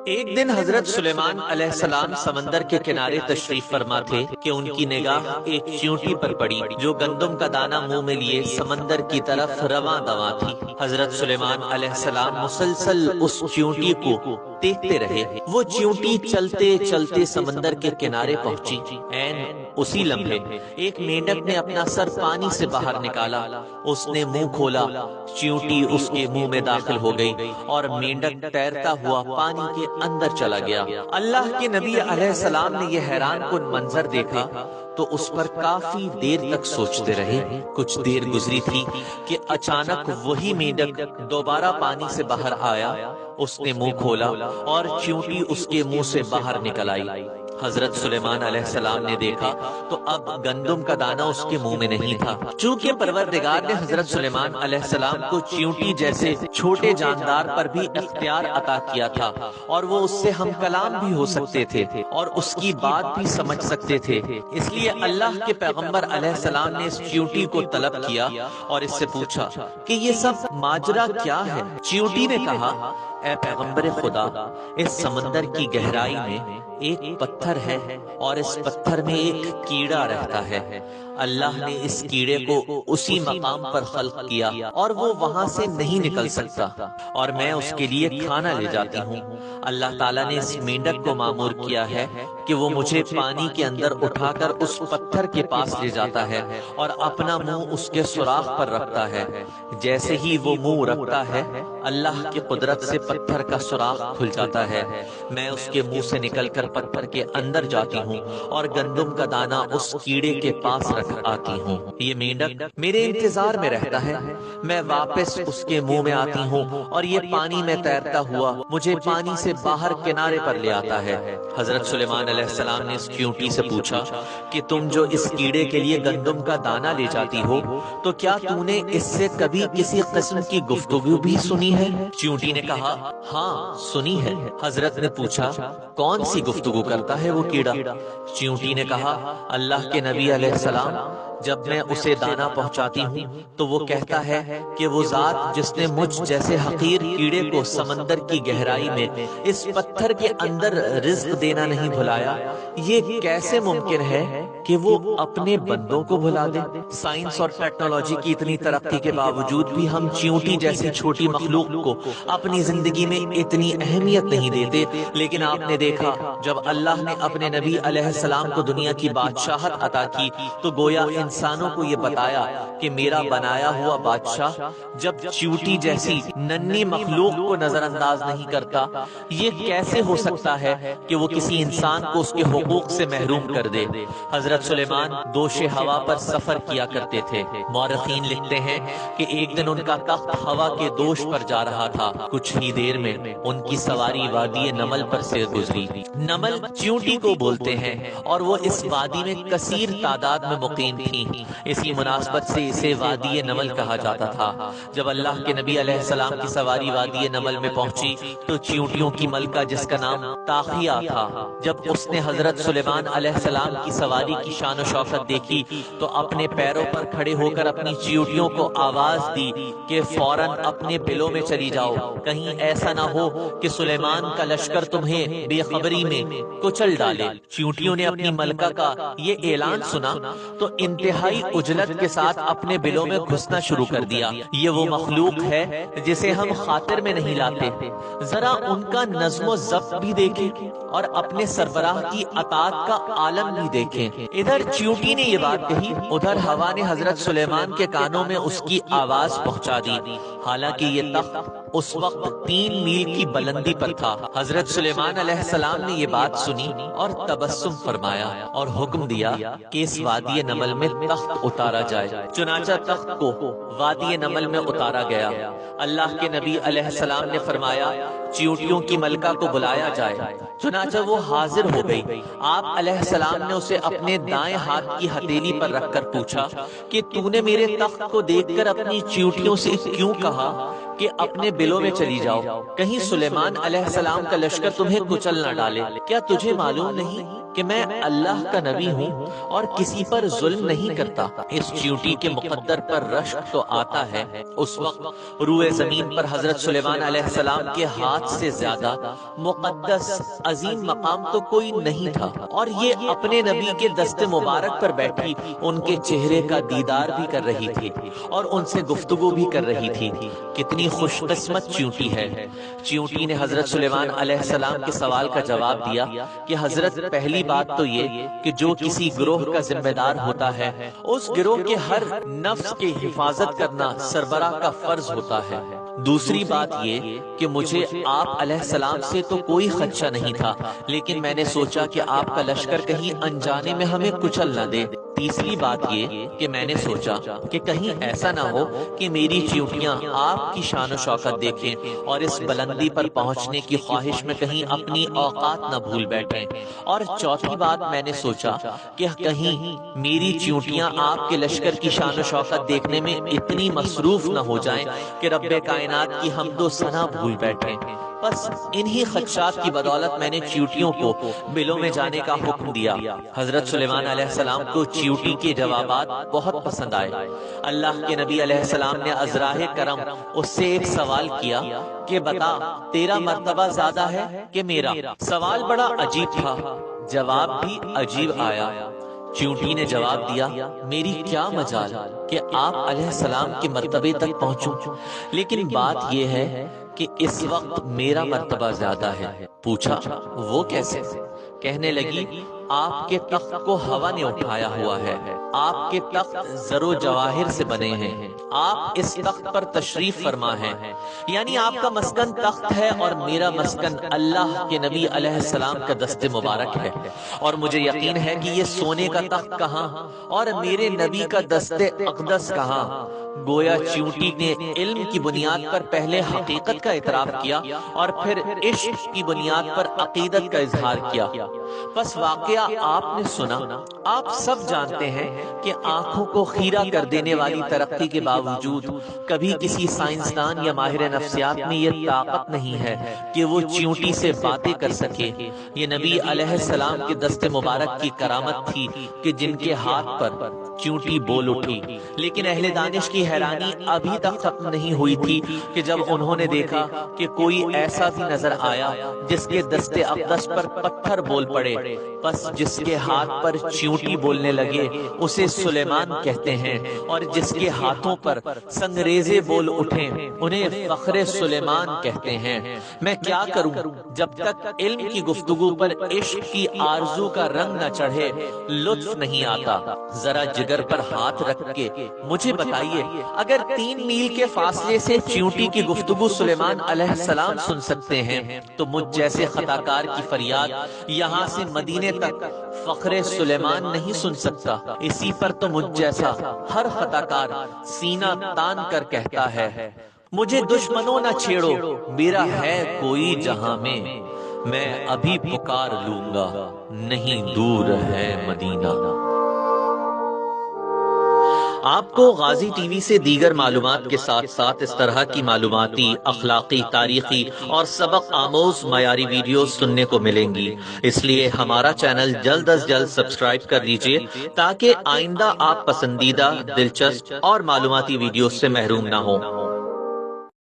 ایک دن حضرت سلیمان علیہ السلام سمندر کے کنارے تشریف فرما تھے کہ ان کی نگاہ ایک چیونٹی پر پڑی جو گندم کا دانہ منہ میں لیے سمندر کی طرف رواں دواں تھی۔ حضرت سلیمان علیہ السلام مسلسل اس چیونٹی کو دیکھتے رہے۔ وہ چیونٹی چلتے چلتے سمندر کے کنارے پہنچی۔ عین اسی لمحے ایک مینڈک نے اپنا سر پانی سے باہر نکالا۔ اس نے منہ کھولا، چیونٹی اس کے منہ میں داخل ہو گئی اور مینڈک تیرتا ہوا پانی کے اندر چلا گیا۔ اللہ کے نبی علیہ السلام نے یہ حیران کن منظر دیکھا تو اس پر کافی دیر تک سوچتے رہے۔ کچھ دیر گزری تھی کہ اچانک وہی مینڈک دوبارہ پانی سے باہر آیا۔ اس نے منہ کھولا اور چیونٹی اس کے منہ سے باہر نکل آئی۔ حضرت سلیمان علیہ السلام نے دیکھا تو اب گندم کا دانہ اس کے منہ میں نہیں تھا۔ چونکہ پروردگار نے حضرت سلیمان علیہ السلام کو چیونٹی جیسے چھوٹے جاندار پر بھی اختیار عطا کیا تھا اور وہ اس سے ہم کلام بھی ہو سکتے تھے اور اس کی بات بھی سمجھ سکتے تھے، اس لیے اللہ کے پیغمبر علیہ السلام نے اس چیونٹی کو طلب کیا اور اس سے پوچھا کہ یہ سب ماجرا کیا ہے۔ چیونٹی نے کہا، اے پیغمبر خدا، اس سمندر کی گہرائی میں ایک پتھر ہے اور اس پتھر میں ایک کیڑا رہتا ہے۔ اللہ نے اس کیڑے کو اسی مقام پر خلق کیا اور وہ وہاں سے نہیں نکل سکتا اور میں اس کے لیے کھانا لے جاتی ہوں۔ اللہ تعالیٰ نے اس مینڈک کو مامور کیا ہے کہ وہ مجھے پانی کے اندر اٹھا کر اس پتھر کے پاس لے جاتا ہے اور اپنا منہ اس کے سوراخ پر رکھتا ہے۔ جیسے ہی وہ منہ رکھتا ہے، اللہ کی قدرت سے پتھر کا سوراخ کھل جاتا ہے۔ میں اس کے منہ سے نکل کر پتھر کے اندر جاتی ہوں اور گندم کا دانہ اس کیڑے کے پاس رکھ آتی ہوں۔ یہ مینڈک میرے انتظار میں رہتا ہے، میں واپس اس کے منہ میں آتی ہوں اور یہ پانی میں تیرتا ہوا مجھے پانی سے باہر کنارے پر لے آتا ہے۔ حضرت سلیمان علیہ السلام نے اس چیونٹی سے پوچھا کہ تم جو اس کیڑے کے لیے گندم کا دانہ لے جاتی ہو تو کیا تم نے اس سے کبھی کسی قسم کی گفتگو بھی سنی ہے؟ چیونٹی نے کہا، ہاں سنی ہے۔ حضرت نے پوچھا، کون سی گفتگو کرتا ہے وہ کیڑا؟ چیونٹی نے کہا، اللہ کے نبی علیہ السلام، جب میں اسے دانہ پہنچاتی ہوں تو وہ کہتا ہے کہ وہ ذات جس نے مجھ جیسے حقیر کیڑے کو سمندر کی گہرائی میں اس پتھر کے اندر رزق دینا نہیں بھلایا، یہ کیسے ممکن ہے کہ وہ اپنے بندوں کو بھلا دے؟ سائنس اور ٹیکنالوجی کی اتنی ترقی کے باوجود بھی ہم چیونٹی جیسی چھوٹی مخلوق کو اپنی زندگی میں اتنی اہمیت نہیں دیتے، لیکن آپ نے دیکھا جب اللہ نے اپنے نبی علیہ السلام کو دنیا کی بادشاہت عطا کی تو گویا انسانوں کو یہ بتایا کہ میرا بنایا ہوا بادشاہ جب چیونٹی جیسی ننھی مخلوق کو نظر انداز نہیں کرتا، یہ کیسے ہو سکتا ہے کہ وہ کسی انسان کو اس کے حقوق سے محروم کر دے؟ حضرت سلیمان دوش ہوا پر سفر کیا کرتے تھے۔ مورخین لکھتے ہیں کہ ایک دن ان کا تخت ہوا کے دوش پر جا رہا تھا۔ کچھ ہی دیر میں ان کی سواری وادی نمل پر سے گزری۔ نمل چیونٹی کو بولتے ہیں اور وہ اس وادی میں کثیر تعداد میں مقیم تھی، اسی مناسبت سے اسے وادی نمل کہا جاتا تھا۔ جب اللہ کے نبی علیہ السلام کی سواری وادی نمل میں پہنچی تو چیونٹیوں کی ملکہ جس کا نام تاخیہ تھا، جب اس نے حضرت سلیمان علیہ السلام کی سواری کی شان و شوکت دیکھی تو اپنے پیروں پر کھڑے ہو کر اپنی چیونٹیوں کو آواز دی کہ فوراً اپنے بلوں میں چلی جاؤ، کہیں ایسا نہ ہو کہ سلیمان کا لشکر تمہیں بے خبری میں کچل ڈالے۔ چیونٹیوں نے اپنی ملکہ کا یہ اعلان سنا تو انتہائی عجلت کے ساتھ اپنے بلوں میں گھسنا شروع کر دیا۔ یہ وہ مخلوق ہے جسے ہم خاطر میں نہیں لاتے، ذرا ان کا نظم و ضبط بھی دیکھیں اور اپنے سربراہ کی اطاعت کا عالم بھی دیکھیں۔ ادھر چیونٹی نے یہ بات کہی، ادھر ہوا نے حضرت سلیمان کے کانوں میں اس کی آواز پہنچا دی۔ حالانکہ یہ تخت اس وقت 3 میل کی بلندی پر تھا۔ حضرت سلیمان علیہ السلام نے یہ بات سنی اور تبسم فرمایا اور حکم دیا کہ اس وادی نمل میں تخت اتارا جائے۔ چنانچہ تخت کو وادی نمل میں اتارا گیا۔ اللہ کے نبی علیہ السلام نے فرمایا، چیونٹیوں کی ملکہ کو بلایا جائے۔ چنانچہ وہ حاضر ہو گئی۔ آپ علیہ السلام نے اسے اپنے دائیں ہاتھ کی ہتھیلی پر رکھ کر پوچھا کہ تو نے میرے تخت کو دیکھ کر اپنی چیونٹیوں سے کیوں کہا کہ اپنے بلوں میں چلی جاؤ، کہیں سلیمان علیہ السلام کا لشکر تمہیں کچل نہ ڈالے؟ کیا تجھے معلوم نہیں کہ میں اللہ کا نبی ہوں اور کسی پر ظلم نہیں کرتا۔ اس چیونٹی کے مقدر پر رشک تو آتا ہے۔ اس وقت روئے زمین پر حضرت سلیمان علیہ السلام کے ہاتھ سے زیادہ مقدس عظیم مقام تو کوئی نہیں تھا، اور یہ اپنے نبی کے دست مبارک پر بیٹھی ان کے چہرے کا دیدار بھی کر رہی تھی اور ان سے گفتگو بھی کر رہی تھی۔ کتنی خوش قسمت چیونٹی ہے۔ چیونٹی نے حضرت سلیمان علیہ السلام کے سوال کا جواب دیا کہ حضرت، پہلی بات تو یہ کہ جو کسی گروہ کا ذمہ دار ہوتا ہے اس گروہ کے ہر نفس کی حفاظت کرنا سربراہ کا فرض ہوتا ہے۔ دوسری بات یہ کہ مجھے آپ علیہ السلام سے تو کوئی خدشہ نہیں تھا، لیکن میں نے سوچا کہ آپ کا لشکر کہیں انجانے میں ہمیں کچل نہ دے۔ تیسری بات یہ کہ میں نے سوچا کہ کہیں ایسا نہ ہو کہ میری چیونٹیاں آپ کی شان و شوکت دیکھیں اور اس بلندی پر پہنچنے کی خواہش میں کہیں اپنی اوقات نہ بھول بیٹھیں۔ اور چوتھی بات میں نے سوچا کہ کہیں میری چیونٹیاں آپ کے لشکر کی شان و شوکت دیکھنے میں اتنی مصروف نہ ہو جائیں کہ رب کائنات کی حمد و ثنا بھول بیٹھیں۔ بس انہی خدشات کی بدولت میں نے چیونٹیوں کو بلوں میں جانے کا حکم دیا۔ حضرت سلیمان علیہ السلام کو چیونٹی کے جوابات بہت پسند آئے۔ اللہ کے نبی علیہ السلام نے عذراہ کرم اس سے ایک سوال کیا کہ بتا، تیرا مرتبہ زیادہ ہے کہ میرا؟ سوال بڑا عجیب تھا، جواب بھی عجیب آیا۔ چیونٹی نے جواب دیا، میری کیا مجال کہ آپ علیہ السلام کے مرتبے تک پہنچوں، لیکن بات یہ ہے کہ اس وقت میرا مرتبہ زیادہ ہے۔ پوچھا وہ کیسے؟ کہنے لگی، آپ کے تخت کو ہوا نے اٹھایا ہوا ہے، آپ کے تخت زر و جواہر سے بنے ہیں، آپ اس تخت پر تشریف فرما ہیں، یعنی آپ کا مسکن تخت ہے اور میرا مسکن اللہ کے نبی علیہ السلام کا دست مبارک ہے، اور مجھے یقین ہے کہ یہ سونے کا تخت کہاں اور میرے نبی کا دست اقدس کہاں۔ گویا چیونٹی نے علم کی بنیاد پر پہلے حقیقت کا اعتراف کیا اور پھر عشق کی بنیاد پر عقیدت کا اظہار کیا۔ بس واقعہ آپ نے سنا۔ آپ سب جانتے ہیں کہ آنکھوں کو خیرہ کر دینے والی ترقی کے باوجود کبھی کسی سائنسدان یا ماہر نفسیات میں یہ طاقت نہیں ہے کہ وہ چیونٹی سے باتیں کر سکے۔ یہ نبی علیہ السلام کے دست مبارک کی کرامت تھی کہ جن کے ہاتھ پر چیونٹی بول اٹھی، لیکن اہل دانش کی حیرانی ابھی تک ختم نہیں ہوئی تھی کہ جب انہوں نے دیکھا کہ کوئی ایسا بھی نظر آیا جس کے دست اقدس پر پتھر بول پڑے۔ بس جس کے ہاتھ پر چیونٹی بولنے لگے اسے سلیمان کہتے ہیں، اور جس کے ہاتھوں پر سنگریزے بول اٹھیں انہیں فخر سلیمان کہتے ہیں۔ میں کیا کروں؟ جب تک علم کی گفتگو پر عشق کی آرزو کا رنگ نہ چڑھے لطف نہیں آتا۔ ذرا جگر پر ہاتھ رکھ کے مجھے بتائیے، اگر 3 میل کے فاصلے سے چیونٹی کی گفتگو سلیمان علیہ السلام سن سکتے ہیں تو مجھ جیسے خطاکار کی فریاد یہاں سے مدینے تک فخر سلیمان نہیں سن سکتا۔ اسی پر تو مجھ جیسا ہر خطاکار سینہ تان کر کہتا ہے، مجھے دشمنوں نہ چھیڑو، میرا ہے کوئی جہاں میں ابھی پکار لوں گا، نہیں دور ہے مدینہ۔ آپ کو غازی ٹی وی سے دیگر معلومات کے ساتھ ساتھ اس طرح کی معلوماتی، اخلاقی، تاریخی اور سبق آموز معیاری ویڈیوز سننے کو ملیں گی، اس لیے ہمارا چینل جلد از جلد سبسکرائب کر لیجئے تاکہ آئندہ آپ پسندیدہ، دلچسپ اور معلوماتی ویڈیوز سے محروم نہ ہوں۔